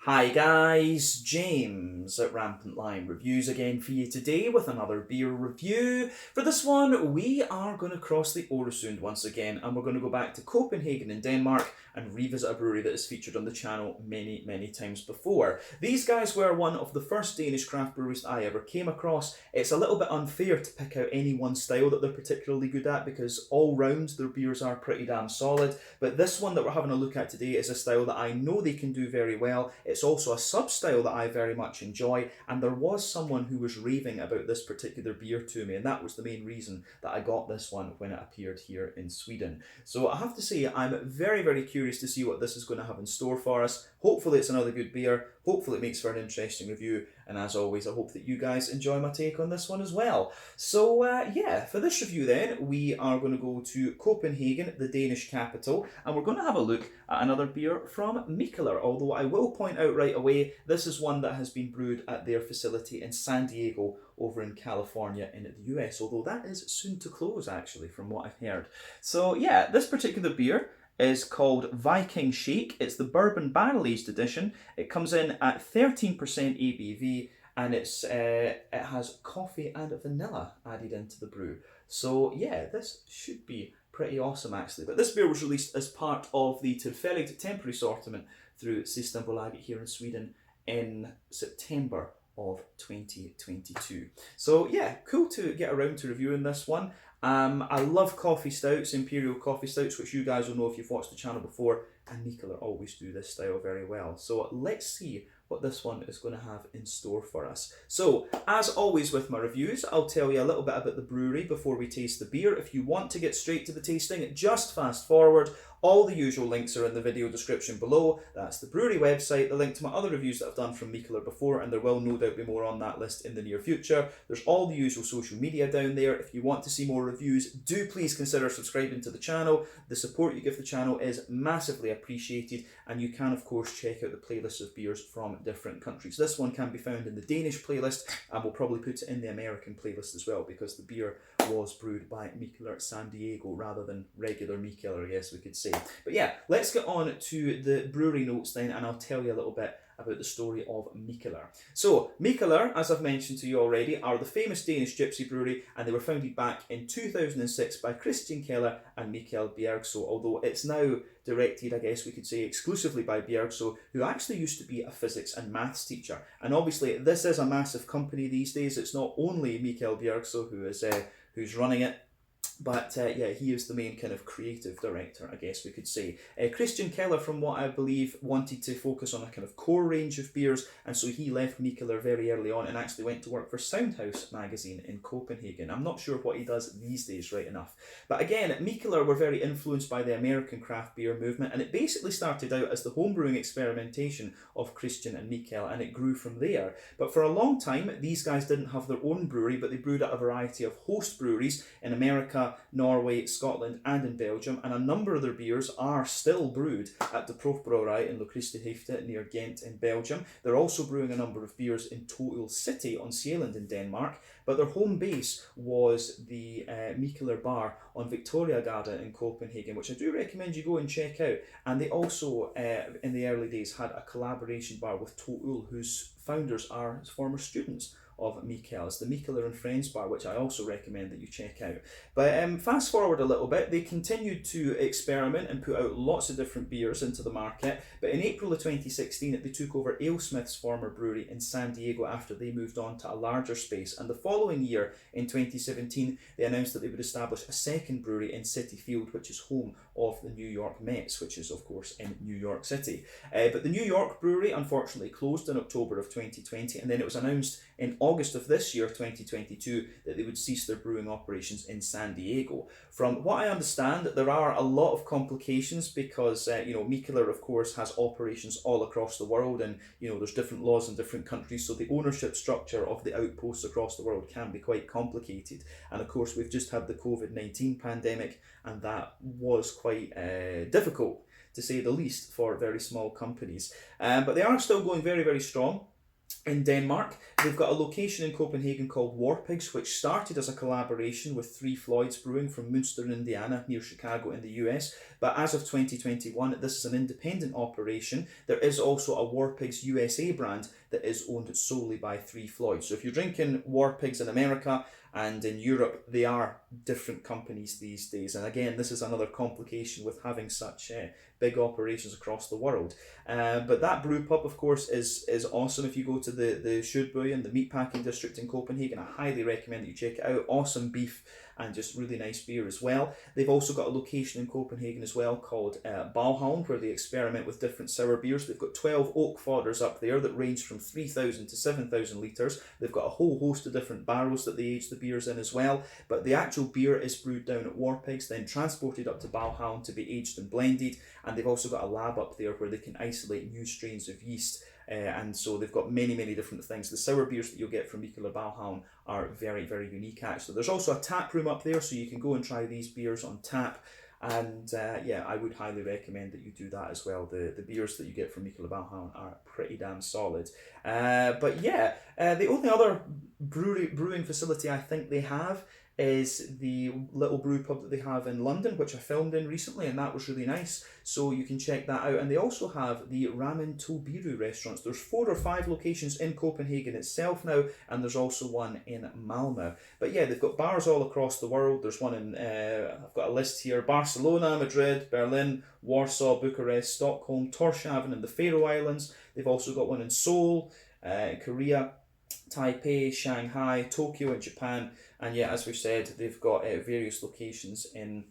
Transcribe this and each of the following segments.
Hi guys, James at Rampant Lion Reviews again for you today with another beer review. For this one, we are going to cross the Øresund once again and we're going to go back to Copenhagen in Denmark and revisit a brewery that has featured on the channel many times before. These guys were one of the first Danish craft breweries that I ever came across. It's a little bit unfair to pick out any one style that they're particularly good at because all round their beers are pretty damn solid, but this one that we're having a look at today is a style that I know they can do very well. It's also a sub-style that I very much enjoy, and there was someone who was raving about this particular beer to me, and that was the main reason that I got this one when it appeared here in Sweden. So I have to say, I'm very curious to see what this is going to have in store for us. Hopefully it's another good beer, hopefully it makes for an interesting review, and as always I hope that you guys enjoy my take on this one as well. So yeah, for this review then, we are going to go to Copenhagen, the Danish capital, and we're going to have a look at another beer from Mikkeller, although I will point out right away, this is one that has been brewed at their facility in San Diego over in California in the US, although that is soon to close actually from what I've heard. So yeah, this particular beer is called Viking Shake. It's the bourbon barrel aged edition. It comes in at 13% ABV and it has coffee and vanilla added into the brew. So yeah, this should be pretty awesome actually. But this beer was released as part of the Tillfälligt temporary assortment through Systembolaget here in Sweden in September of 2022. So yeah, cool to get around to reviewing this one. I love coffee stouts, imperial coffee stouts, which you guys will know if you've watched the channel before, and Mikkeller always do this style very well. So let's see what this one is going to have in store for us. So, as always with my reviews, I'll tell you a little bit about the brewery before we taste the beer. If you want to get straight to the tasting, just fast forward. All the usual links are in the video description below. That's the brewery website, the link to my other reviews that I've done from Mikkeller before, and there will no doubt be more on that list in the near future. There's all the usual social media down there. If you want to see more reviews, do please consider subscribing to the channel. The support you give the channel is massively appreciated, and you can of course check out the playlists of beers from different countries. This one can be found in the Danish playlist, and we'll probably put it in the American playlist as well, because the beer was brewed by Mikkeller San Diego rather than regular Mikkeller, I guess we could say. But yeah, let's get on to the brewery notes then, and I'll tell you a little bit about the story of Mikkeller. So, Mikkeller, as I've mentioned to you already, are the famous Danish gypsy brewery, and they were founded back in 2006 by Christian Keller and Mikkel Bjergso, although it's now directed, I guess we could say, exclusively by Bjergso, who actually used to be a physics and maths teacher. And obviously, this is a massive company these days. It's not only Mikkel Bjergso who's running it, but yeah, he is the main kind of creative director, I guess we could say. Christian Keller, from what I believe, wanted to focus on a kind of core range of beers, and so he left Mikkeller very early on and actually went to work for Soundhouse magazine in Copenhagen. I'm not sure what he does these days, right enough. But again, Mikkeller were very influenced by the American craft beer movement, and it basically started out as the homebrewing experimentation of Christian and Mikkel, and it grew from there. But for a long time, these guys didn't have their own brewery, but they brewed at a variety of host breweries in America, Norway, Scotland and in Belgium, and a number of their beers are still brewed at the Proefbrouwerij in Lochristenhoofde near Ghent in Belgium. They're also brewing a number of beers in Total City on Zealand in Denmark, but their home base was the Mikkeller bar on Victoriagade in Copenhagen, which I do recommend you go and check out. And they also, in the early days, had a collaboration bar with Total, whose founders are former students of Mikkel's, the Mikkeller and Friends bar, which I also recommend that you check out. But fast forward a little bit, they continued to experiment and put out lots of different beers into the market, but in April of 2016 they took over AleSmith's former brewery in San Diego after they moved on to a larger space, and the following year in 2017 they announced that they would establish a second brewery in Citi Field, which is home of the New York Mets, which is of course in New York City. But the New York brewery unfortunately closed in October of 2020, and then it was announced in August of this year, 2022, that they would cease their brewing operations in San Diego. From what I understand, there are a lot of complications because, Mikkeller, of course, has operations all across the world, and, there's different laws in different countries, so the ownership structure of the outposts across the world can be quite complicated. And of course, we've just had the COVID-19 pandemic, and that was quite difficult, to say the least, for very small companies. But they are still going very strong. in Denmark. They've got a location in Copenhagen called Warpigs, which started as a collaboration with Three Floyds Brewing from Munster, Indiana, near Chicago in the US. But as of 2021, this is an independent operation. There is also a Warpigs USA brand that is owned solely by Three Floyds. So if you're drinking Warpigs in America and in Europe, they are different companies these days. And again, this is another complication with having such big operations across the world. But that brew pub, of course, is awesome. If you go to the Sjödbyen, the meatpacking district in Copenhagen, I highly recommend that you check it out. Awesome beef and just really nice beer as well. They've also got a location in Copenhagen as well called Bauhavn, where they experiment with different sour beers. They've got 12 oak fodders up there that range from 3,000 to 7,000 litres. They've got a whole host of different barrels that they age the beers in as well. But the actual beer is brewed down at Warpigs, then transported up to Bauhavn to be aged and blended. And they've also got a lab up there where they can isolate new strains of yeast. And so they've got many, many different things. The sour beers that you'll get from Mikkeller Bauhavn are very, very unique actually. There's also a tap room up there, so you can go and try these beers on tap. And yeah, I would highly recommend that you do that as well. The beers that you get from Mikkeller Bauhavn are pretty damn solid. But yeah, the only other brewing facility I think they have is the little brew pub that they have in London, which I filmed in recently, and that was really nice. So you can check that out. And they also have the RampantLionReviews restaurants. There's 4 or 5 locations in Copenhagen itself now, and there's also one in Malmö. But yeah, they've got bars all across the world. There's one in, I've got a list here, Barcelona, Madrid, Berlin, Warsaw, Bucharest, Stockholm, Tórshavn in the Faroe Islands. They've also got one in Seoul, Korea, Taipei, Shanghai, Tokyo in Japan, and yeah, as we've said, they've got various locations in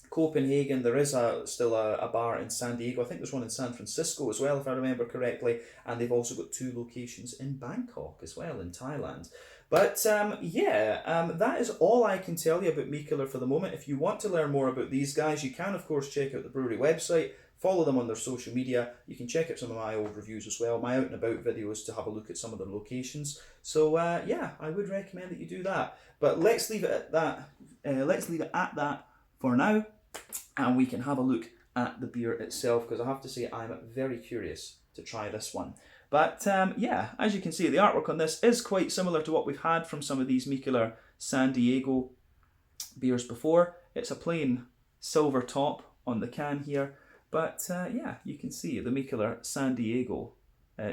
Copenhagen. There is still a bar in San Diego. I think there's one in San Francisco as well, if I remember correctly, and they've also got 2 locations in Bangkok as well, in Thailand. But yeah, that is all I can tell you about Mikkeller for the moment. If you want to learn more about these guys, you can of course check out the brewery website. Follow them on their social media. You can check out some of my old reviews as well, my out and about videos to have a look at some of their locations. So yeah, I would recommend that you do that. But let's leave it at that. Let's leave it at that for now, and we can have a look at the beer itself, because I have to say I'm very curious to try this one. But yeah, as you can see, the artwork on this is quite similar to what we've had from some of these Mikkeller San Diego beers before. It's a plain silver top on the can here. But yeah, you can see the Mikkeller San Diego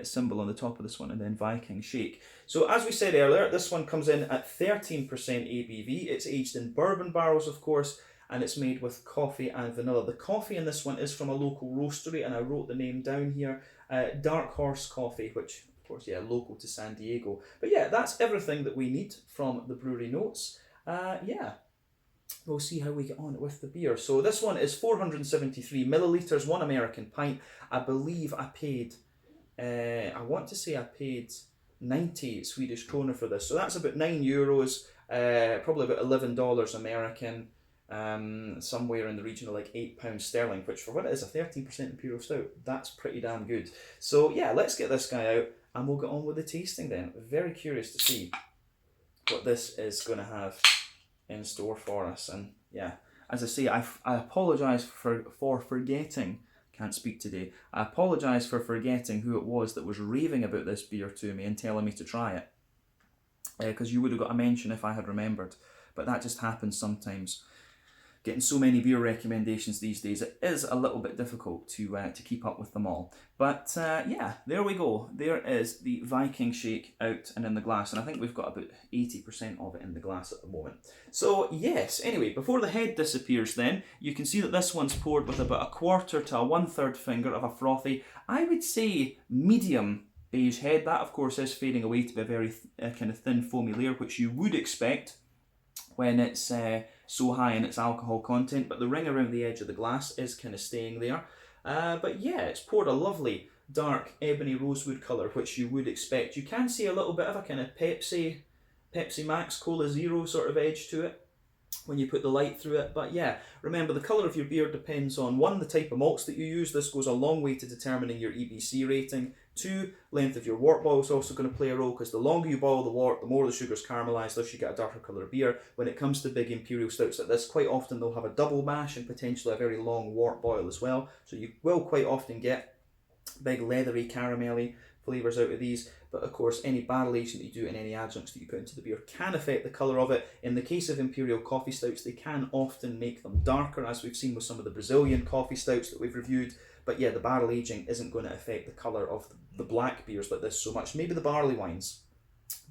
symbol on the top of this one, and then Viking shake. So as we said earlier, this one comes in at 13% ABV. It's aged in bourbon barrels, of course, and it's made with coffee and vanilla. The coffee in this one is from a local roastery, and I wrote the name down here, Dark Horse Coffee, which of course, yeah, local to San Diego. But yeah, that's everything that we need from the brewery notes. Yeah. We'll see how we get on with the beer. So this one is 473 millilitres, 1 American pint. I believe I paid, I want to say I paid 90 Swedish kronor for this. So that's about €9, probably about $11 American, somewhere in the region of like £8 sterling, which for what it is, a 13% Imperial Stout, that's pretty damn good. So yeah, let's get this guy out and we'll get on with the tasting then. Very curious to see what this is going to have in store for us. And yeah, as I say, I apologise for forgetting, can't speak today, I apologise for forgetting who it was that was raving about this beer to me and telling me to try it, because you would have got a mention if I had remembered, but that just happens sometimes. Getting so many beer recommendations these days, it is a little bit difficult to keep up with them all. But yeah, there we go. There is the Viking shake out and in the glass, and I think we've got about 80% of it in the glass at the moment. So yes, anyway, before the head disappears then, you can see that this one's poured with about 1/4 to 1/3 finger of a frothy, I would say medium beige head. That of course is fading away to be a very kind of thin foamy layer, which you would expect when it's so high in its alcohol content, but the ring around the edge of the glass is kind of staying there. But yeah, it's poured a lovely dark ebony rosewood colour, which you would expect. You can see a little bit of a kind of Pepsi Max Cola Zero sort of edge to it when you put the light through it. But yeah, remember the colour of your beer depends on 1, the type of malts that you use. This goes a long way to determining your EBC rating. 2, length of your wort boil is also going to play a role, because the longer you boil the wort, the more the sugar's caramelised, thus you get a darker colour of beer. When it comes to big imperial stouts like this, quite often they'll have a double mash and potentially a very long wort boil as well. So you will quite often get Big leathery, caramelly flavours out of these. But of course, any barrel aging that you do and any adjuncts that you put into the beer can affect the colour of it. In the case of imperial coffee stouts, they can often make them darker, as we've seen with some of the Brazilian coffee stouts that we've reviewed. But yeah, the barrel aging isn't going to affect the colour of the black beers like this so much. Maybe the barley wines,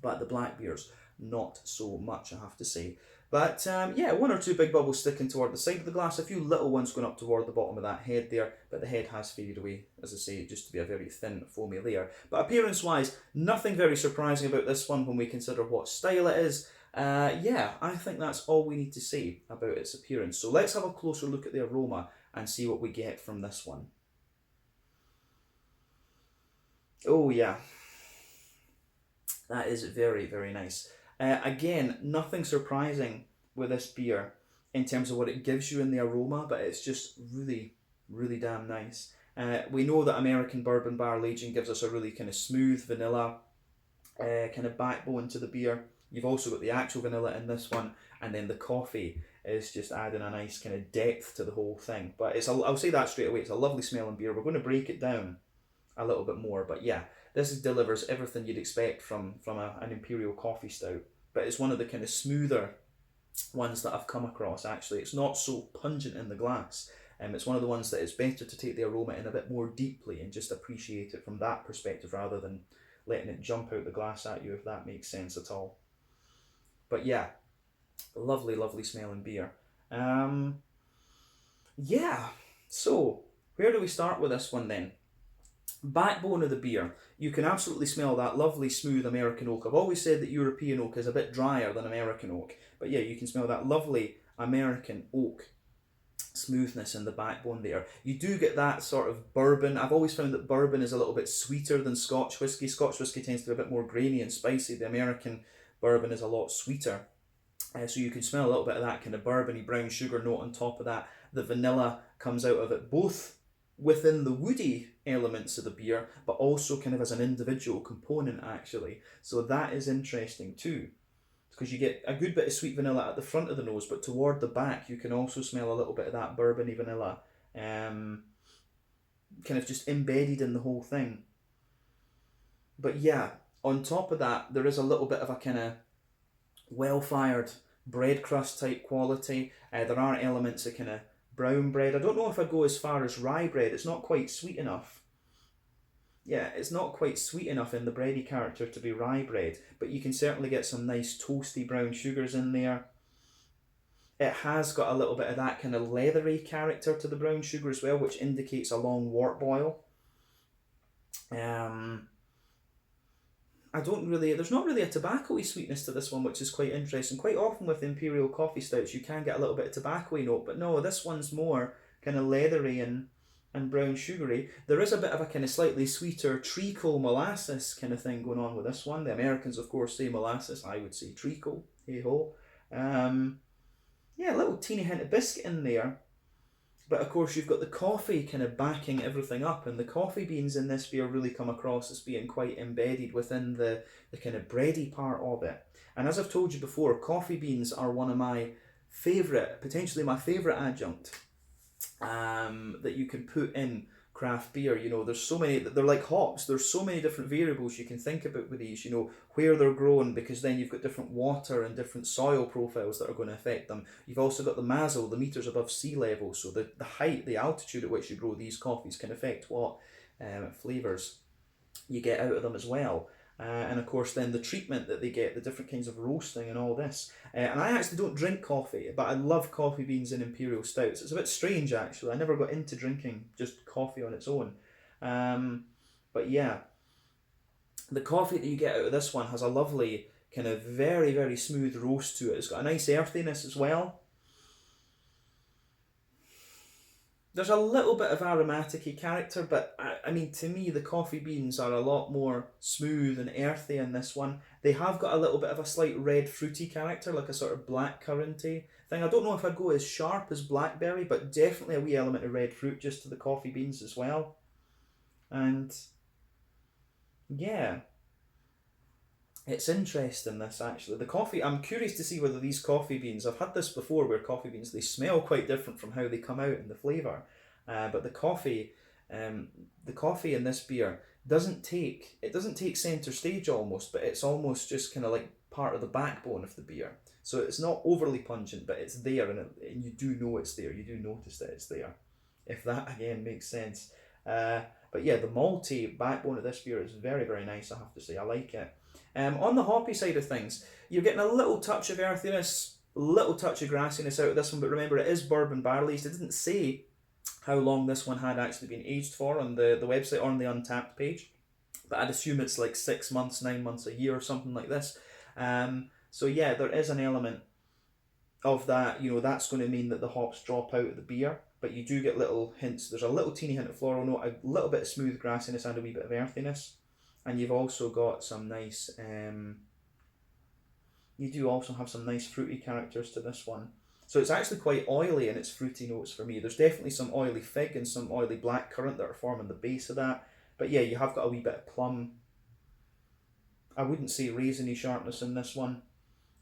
but the black beers, not so much, I have to say. But yeah, one or two big bubbles sticking toward the side of the glass, a few little ones going up toward the bottom of that head there, but the head has faded away, as I say, just to be a very thin, foamy layer. But appearance-wise, nothing very surprising about this one when we consider what style it is. Yeah, I think that's all we need to say about its appearance. So let's have a closer look at the aroma and see what we get from this one. Oh yeah, that is very, very nice. Again, nothing surprising with this beer in terms of what it gives you in the aroma, but it's just really, really damn nice. We know that American bourbon barrel aging gives us a really kind of smooth vanilla kind of backbone to the beer. You've also got the actual vanilla in this one, and then the coffee is just adding a nice kind of depth to the whole thing. But I'll say that straight away, it's a lovely smelling beer. We're going to break it down a little bit more, but yeah, this delivers everything you'd expect from an imperial coffee stout, but it's one of the kind of smoother ones that I've come across. Actually, it's not so pungent in the glass. It's one of the ones that it's better to take the aroma in a bit more deeply and just appreciate it from that perspective rather than letting it jump out the glass at you, if that makes sense at all. But yeah, lovely, lovely smelling beer. Yeah, so where do we start with this one then? Backbone of the beer, you can absolutely smell that lovely smooth American oak. I've always said that European oak is a bit drier than American oak, but yeah, you can smell that lovely American oak smoothness in the backbone there. You do get that sort of bourbon. I've always found that bourbon is a little bit sweeter than Scotch whisky. Scotch whisky tends to be a bit more grainy and spicy. The American bourbon is a lot sweeter. So you can smell a little bit of that kind of bourbony brown sugar note on top of that. The vanilla comes out of it both within the woody elements of the beer, but also kind of as an individual component actually. So that is interesting too, because you get a good bit of sweet vanilla at the front of the nose, but toward the back you can also smell a little bit of that bourbony vanilla, kind of just embedded in the whole thing. But yeah, on top of that, there is a little bit of a kind of well-fired bread crust type quality. There are elements of kind of brown bread. I don't know if I'd go as far as rye bread. It's not quite sweet enough. Yeah, it's not quite sweet enough in the bready character to be rye bread, but you can certainly get some nice toasty brown sugars in there. It has got a little bit of that kind of leathery character to the brown sugar as well, which indicates a long wort boil. There's not really a tobacco-y sweetness to this one, which is quite interesting. Quite often with imperial coffee stouts, you can get a little bit of tobacco-y note, but no, this one's more kind of leathery and brown sugary. There is a bit of a kind of slightly sweeter treacle molasses kind of thing going on with this one. The Americans, of course, say molasses. I would say treacle. Hey-ho. Yeah, a little teeny hint of biscuit in there. But of course you've got the coffee kind of backing everything up, and the coffee beans in this beer really come across as being quite embedded within the kind of bready part of it. And as I've told you before, coffee beans are one of my favourite, potentially my favourite adjunct that you can put in craft beer. You know, there's so many, they're like hops, there's so many different variables you can think about with these, you know, where they're grown, because then you've got different water and different soil profiles that are going to affect them. You've also got the mazel, the meters above sea level, so the height, the altitude at which you grow these coffees can affect what flavours you get out of them as well. And of course then the treatment that they get, the different kinds of roasting and all this. And I actually don't drink coffee, but I love coffee beans in imperial stouts. It's a bit strange actually, I never got into drinking just coffee on its own. But yeah, the coffee that you get out of this one has a lovely kind of very, very smooth roast to it. It's got a nice earthiness as well. There's a little bit of aromatic-y character, but I mean, to me, the coffee beans are a lot more smooth and earthy in this one. They have got a little bit of a slight red fruity character, like a sort of blackcurranty thing. I don't know if I'd go as sharp as blackberry, but definitely a wee element of red fruit just to the coffee beans as well. And yeah, it's interesting this actually. The coffee, I'm curious to see whether these coffee beans, I've had this before where coffee beans, they smell quite different from how they come out in the flavour. But the coffee The coffee in this beer doesn't take center stage almost, but it's almost just kind of like part of the backbone of the beer. So it's not overly pungent, but it's there, and you do know it's there. You do notice that it's there, if that again makes sense. Uh, but yeah, the malty backbone of this beer is very, very nice, I have to say. I like it. On the hoppy side of things, you're getting a little touch of earthiness, little touch of grassiness out of this one, but remember it is bourbon barrel aged. It didn't say how long this one had actually been aged for on the website or on the Untappd page, but I'd assume it's like 6 months, 9 months, a year, or something like this. So yeah, there is an element of that. That's going to mean that the hops drop out of the beer, but you do get little hints. There's a little teeny hint of floral note, a little bit of smooth grassiness, and a wee bit of earthiness. And you've also got some nice, you do also have some nice fruity characters to this one. So it's actually quite oily in its fruity notes for me. There's definitely some oily fig and some oily black currant that are forming the base of that. But yeah, you have got a wee bit of plum. I wouldn't say raisiny sharpness in this one.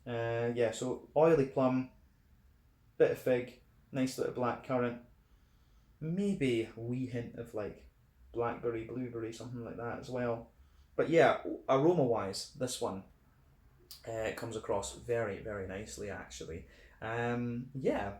Yeah, so oily plum, bit of fig, nice little black currant, maybe a wee hint of like blackberry, blueberry, something like that as well. But yeah, aroma wise, this one comes across very, very nicely actually. Yeah,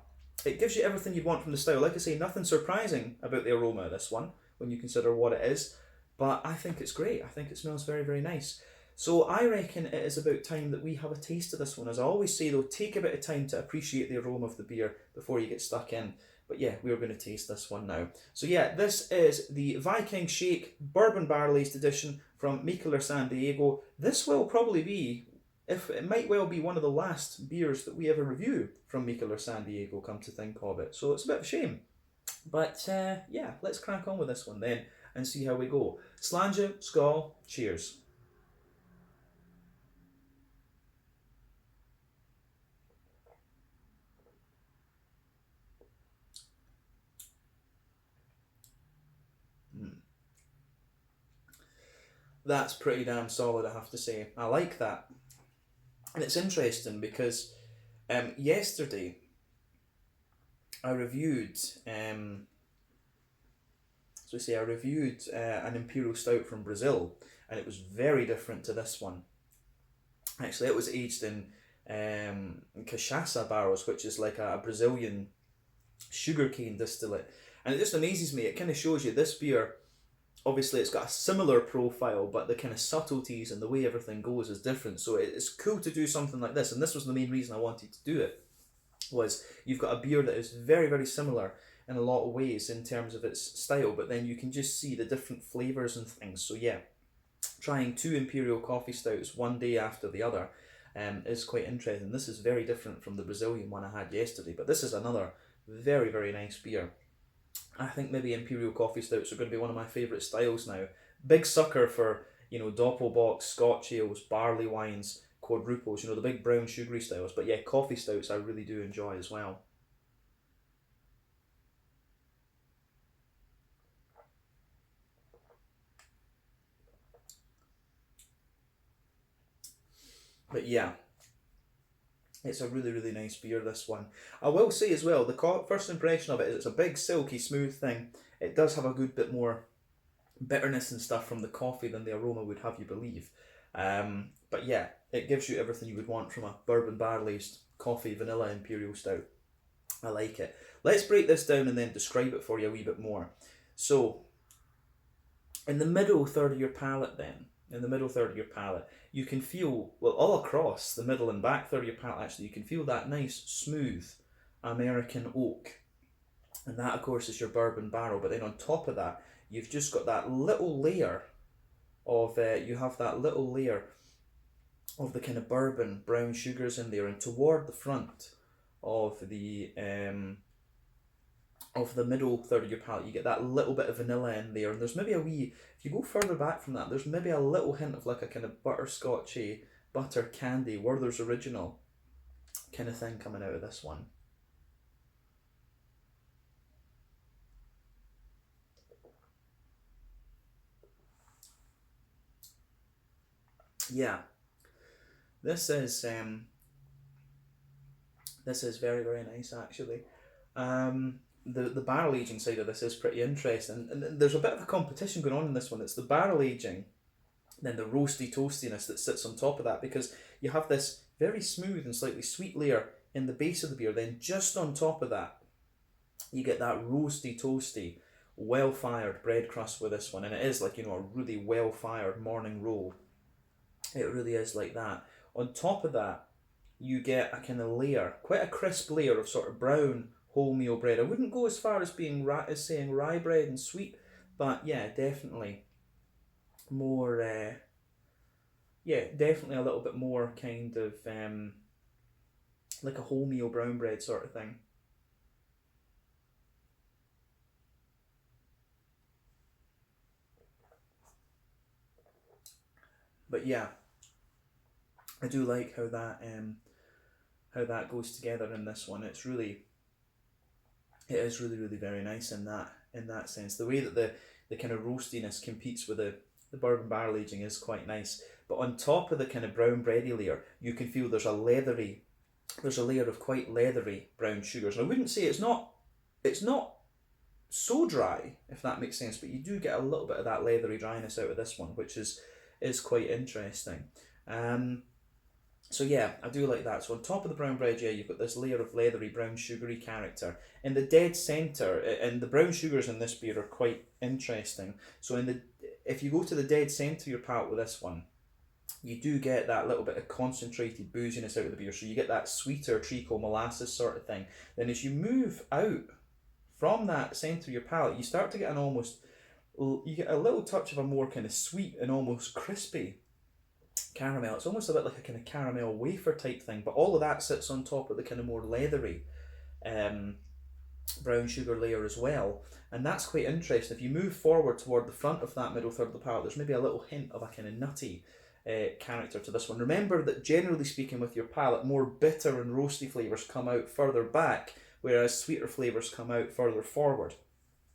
it gives you everything you'd want from the style. Like I say, nothing surprising about the aroma of this one when you consider what it is, but I think it's great. I think it smells very, very nice. So I reckon it is about time that we have a taste of this one. As I always say though, take a bit of time to appreciate the aroma of the beer before you get stuck in. But yeah, we're going to taste this one now. So yeah, this is the Viking Shake Bourbon Barrel Aged Edition from Mikkeller San Diego. This will probably be, if it might well be, one of the last beers that we ever review from Mikkeller San Diego, come to think of it. So it's a bit of a shame. But yeah, let's crack on with this one then and see how we go. Sláinte, skål, cheers. That's pretty damn solid, I have to say. I like that. And it's interesting because yesterday I reviewed, an Imperial Stout from Brazil, and it was very different to this one. Actually, it was aged in cachaça barrels, which is like a Brazilian sugarcane distillate. And it just amazes me. It kind of shows you this beer, obviously it's got a similar profile, but the kind of subtleties and the way everything goes is different. So it's cool to do something like this, and this was the main reason I wanted to do it, was you've got a beer that is very, very similar in a lot of ways in terms of its style, but then you can just see the different flavours and things. So yeah, trying two Imperial coffee stouts one day after the other is quite interesting. This is very different from the Brazilian one I had yesterday, but this is another very, very nice beer. I think maybe Imperial coffee stouts are going to be one of my favourite styles now. Big sucker for, Doppelbock, Scotch ales, barley wines, quadruples, the big brown sugary styles. But yeah, coffee stouts I really do enjoy as well. But yeah, it's a really, really nice beer, this one. I will say as well, the first impression of it is it's a big, silky, smooth thing. It does have a good bit more bitterness and stuff from the coffee than the aroma would have you believe. But yeah, it gives you everything you would want from a bourbon barrel aged coffee vanilla Imperial Stout. I like it. Let's break this down and then describe it for you a wee bit more. So, in the middle third of your palate then, you can feel, well, all across the middle and back third of your palate actually, you can feel that nice, smooth American oak. And that, of course, is your bourbon barrel. But then on top of that, you've just got that little layer of, of the kind of bourbon brown sugars in there. And toward the front of the middle third of your palate, you get that little bit of vanilla in there, and there's maybe if you go further back from that, there's maybe a little hint of like a kind of butterscotchy, butter candy, Werther's Original kind of thing coming out of this one. Yeah, this is very, very nice actually. the barrel aging side of this is pretty interesting, and there's a bit of a competition going on in this one. It's the barrel aging, then the roasty toastiness that sits on top of that, because you have this very smooth and slightly sweet layer in the base of the beer. Then just on top of that, you get that roasty toasty, well fired bread crust with this one, and it is like, you know, a really well fired morning roll. It really is like that. On top of that, you get a kind of layer, quite a crisp layer of sort of brown wholemeal bread. I wouldn't go as far as being saying rye bread and sweet, but yeah, definitely more. Yeah, definitely a little bit more kind of like a wholemeal brown bread sort of thing. But yeah, I do like how that goes together in this one. It is really very nice in that sense. The way that the kind of roastiness competes with the bourbon barrel aging is quite nice. But on top of the kind of brown bready layer, you can feel there's a layer of quite leathery brown sugars. And I wouldn't say it's not so dry, if that makes sense, but you do get a little bit of that leathery dryness out of this one, which is quite interesting. So yeah, I do like that. So on top of the brown bread, yeah, you've got this layer of leathery brown sugary character. In the dead centre, and the brown sugars in this beer are quite interesting. So if you go to the dead centre of your palate with this one, you do get that little bit of concentrated booziness out of the beer. So you get that sweeter treacle molasses sort of thing. Then as you move out from that centre of your palate, you start to get you get a little touch of a more kind of sweet and almost crispy caramel. It's almost a bit like a kind of caramel wafer type thing, but all of that sits on top of the kind of more leathery brown sugar layer as well, and that's quite interesting. If you move forward toward the front of that middle third of the palate, there's maybe a little hint of a kind of nutty character to this one. Remember that generally speaking with your palate, more bitter and roasty flavours come out further back, whereas sweeter flavours come out further forward.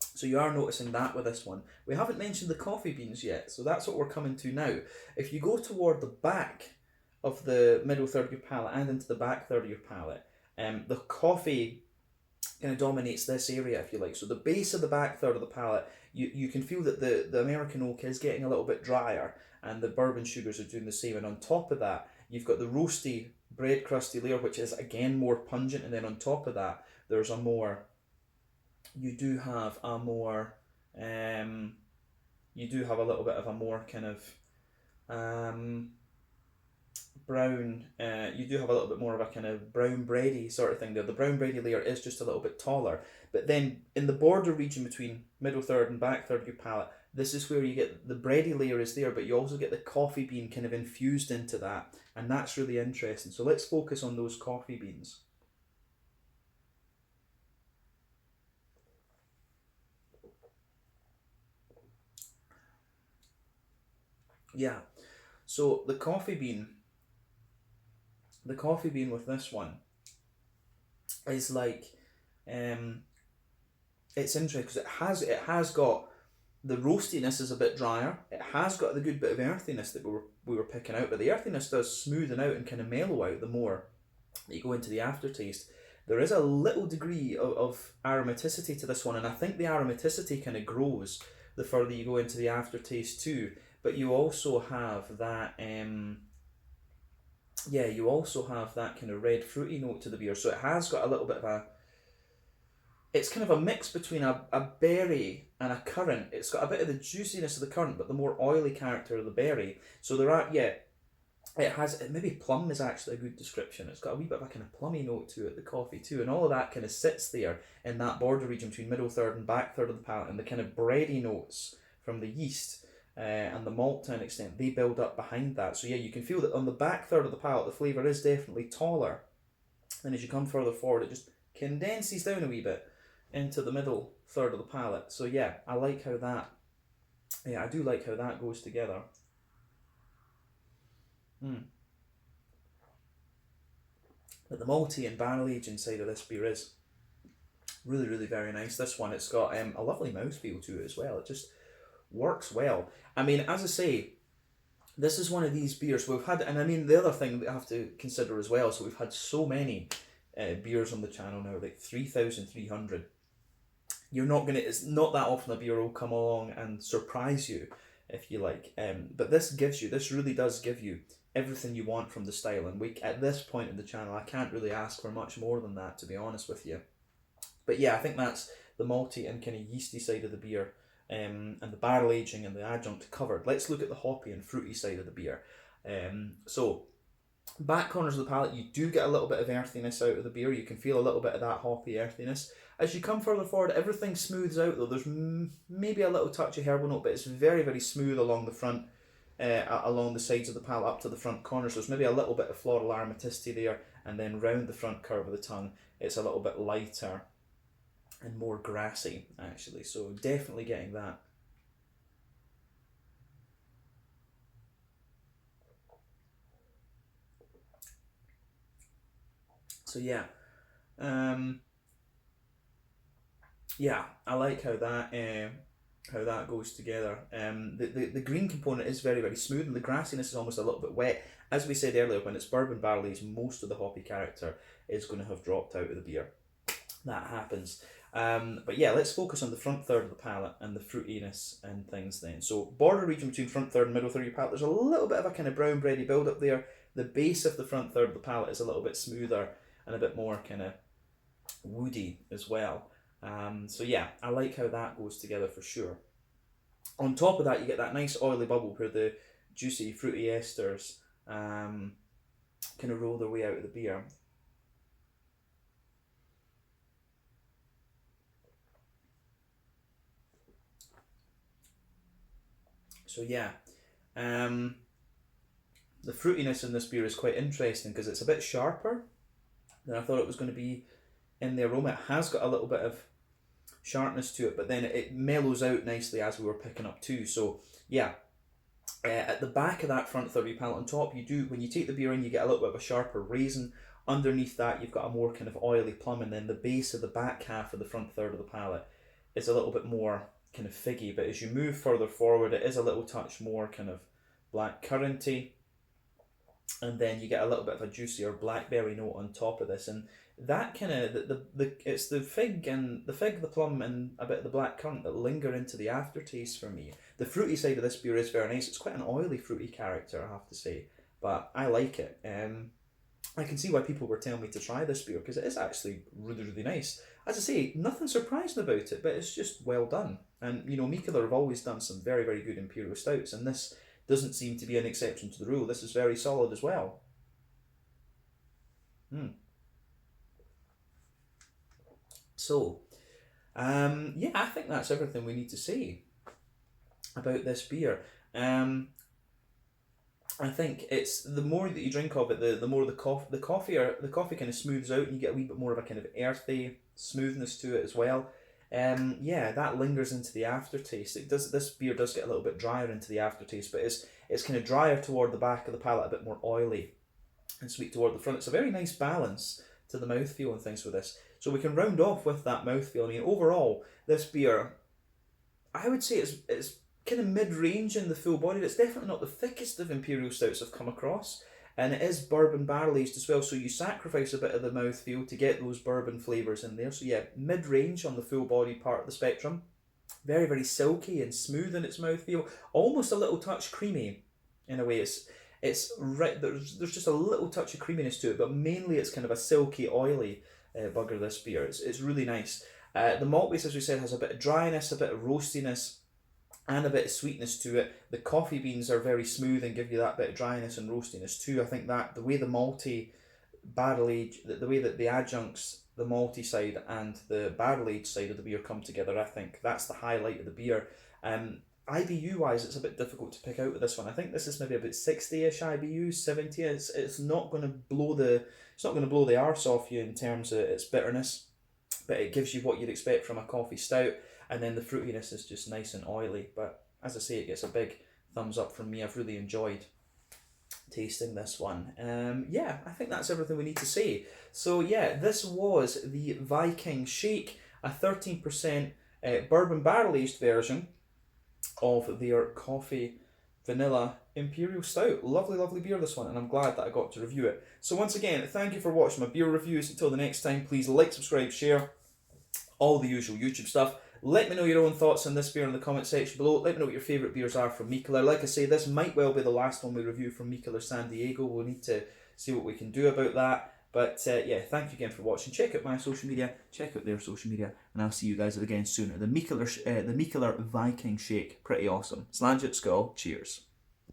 So you are noticing that with this one. We haven't mentioned the coffee beans yet, so that's what we're coming to now. If you go toward the back of the middle third of your palate and into the back third of your palate, the coffee kind of dominates this area, if you like. So the base of the back third of the palate, you can feel that the American oak is getting a little bit drier, and the bourbon sugars are doing the same. And on top of that, you've got the roasty bread crusty layer, which is again more pungent. And then on top of that, there's you do have a little bit of a more kind of brown, you do have a little bit more of a kind of brown bready sort of thing there. The brown bready layer is just a little bit taller, but then in the border region between middle third and back third of your palate, this is where you get the bready layer is there, but you also get the coffee bean kind of infused into that, and that's really interesting. So let's focus on those coffee beans. Yeah, so the coffee bean with this one is like, it's interesting because it has got the roastiness is a bit drier. It has got the good bit of earthiness that we were picking out, but the earthiness does smoothen out and kind of mellow out the more that you go into the aftertaste. There is a little degree of aromaticity to this one, and I think the aromaticity kind of grows the further you go into the aftertaste too. But you also have that, you also have that kind of red fruity note to the beer. So it has got a little bit of it's kind of a mix between a berry and a currant. It's got a bit of the juiciness of the currant, but the more oily character of the berry. So it has, maybe plum is actually a good description. It's got a wee bit of a kind of plummy note to it, the coffee too, and all of that kind of sits there in that border region between middle third and back third of the palate, and the kind of bready notes from the yeast and the malt to an extent, they build up behind that. So yeah, you can feel that on the back third of the palate, the flavour is definitely taller, and as you come further forward, it just condenses down a wee bit into the middle third of the palate. So yeah, I do like how that goes together. But the malty and barrel aging side of this beer is really very nice. This one, it's got a lovely mouthfeel to it as well. It just works well. I mean, as I say, this is one of these beers we've had, and I mean the other thing that I have to consider as well, so we've had so many beers on the channel now, like 3,300 you're not gonna. It's not that often a beer will come along and surprise you, if you like. But this really does give you everything you want from the style. And we at this point in the channel, I can't really ask for much more than that, to be honest with you. But yeah, I think that's the malty and kind of yeasty side of the beer, and the barrel aging and the adjunct covered. Let's look at the hoppy and fruity side of the beer. So back corners of the palate, you do get a little bit of earthiness out of the beer. You can feel a little bit of that hoppy earthiness. As you come further forward, everything smooths out though. There's maybe a little touch of herbal note, but it's very, very smooth along the front, along the sides of the palate up to the front corners. So there's maybe a little bit of floral aromaticity there, and then round the front curve of the tongue, it's a little bit lighter and more grassy, actually. So definitely getting that. So yeah, yeah, I like how that goes together. The green component is very, very smooth, and the grassiness is almost a little bit wet. As we said earlier, when it's bourbon barrel aged, most of the hoppy character is going to have dropped out of the beer. That happens. But yeah, let's focus on the front third of the palate and the fruitiness and things then. So border region between front third and middle third of your palate, there's a little bit of a kind of brown bready build up there. The base of the front third of the palate is a little bit smoother and a bit more kind of woody as well. So yeah, I like how that goes together for sure. On top of that, you get that nice oily bubble where the juicy fruity esters kind of roll their way out of the beer. So yeah, the fruitiness in this beer is quite interesting because it's a bit sharper than I thought it was going to be in the aroma. It has got a little bit of sharpness to it, but then it mellows out nicely as we were picking up too. So yeah, at the back of that front third of your palate on top, you do, when you take the beer in, you get a little bit of a sharper raisin. Underneath that, you've got a more kind of oily plum, and then the base of the back half of the front third of the palate is a little bit more kind of figgy. But as you move further forward, it is a little touch more kind of black curranty, and then you get a little bit of a juicier blackberry note on top of this, and that kind of the it's the fig, the plum, and a bit of the black currant that linger into the aftertaste for me. The fruity side of this beer is very nice. It's quite an oily fruity character, I have to say, but I like it. I can see why people were telling me to try this beer because it is actually really, really nice. As I say, nothing surprising about it, but it's just well done. And you know, Mikkeller have always done some very, very good imperial stouts, and this doesn't seem to be an exception to the rule. This is very solid as well. So, yeah, I think that's everything we need to say about this beer. I think it's the more that you drink of it, the more the coffee kind of smooths out, and you get a wee bit more of a kind of earthy smoothness to it as well. Yeah, that lingers into the aftertaste. This beer does get a little bit drier into the aftertaste, but it's kind of drier toward the back of the palate, a bit more oily, and sweet toward the front. It's a very nice balance to the mouthfeel and things with this. So we can round off with that mouthfeel. I mean, overall, this beer, I would say it's kind of mid-range in the full body. It's definitely not the thickest of imperial stouts I've come across, and it is bourbon barrel aged as well, so you sacrifice a bit of the mouthfeel to get those bourbon flavours in there. So yeah, mid-range on the full body part of the spectrum. Very, very silky and smooth in its mouthfeel, almost a little touch creamy in a way. It's right, there's just a little touch of creaminess to it, but mainly it's kind of a silky, oily bugger, this beer. It's really nice. The malt base, as we said, has a bit of dryness, a bit of roastiness, and a bit of sweetness to it. The coffee beans are very smooth and give you that bit of dryness and roastiness too. I think that the way the malty barrel age, the way that the adjuncts, the malty side and the barrel aged side of the beer come together, I think that's the highlight of the beer. IBU wise, it's a bit difficult to pick out with this one. I think this is maybe about 60-ish IBUs, 70. It's not going to blow the arse off you in terms of its bitterness, but it gives you what you'd expect from a coffee stout. And then the fruitiness is just nice and oily. But as I say, it gets a big thumbs up from me. I've really enjoyed tasting this one. Yeah, I think that's everything we need to say. So yeah, this was the Viking Shake, a 13% bourbon barrel aged version of their coffee vanilla imperial stout. Lovely, lovely beer, this one, and I'm glad that I got to review it. So once again, thank you for watching my beer reviews. Until the next time, please like, subscribe, share. all the usual YouTube stuff. Let me know your own thoughts on this beer in the comment section below. Let me know what your favourite beers are from Mikkeller. Like I say, this might well be the last one we review from Mikkeller San Diego. We'll need to see what we can do about that. But yeah, thank you again for watching. Check out my social media, check out their social media, and I'll see you guys again soon. The Mikkeller Viking Shake, pretty awesome. Slange at skull, cheers.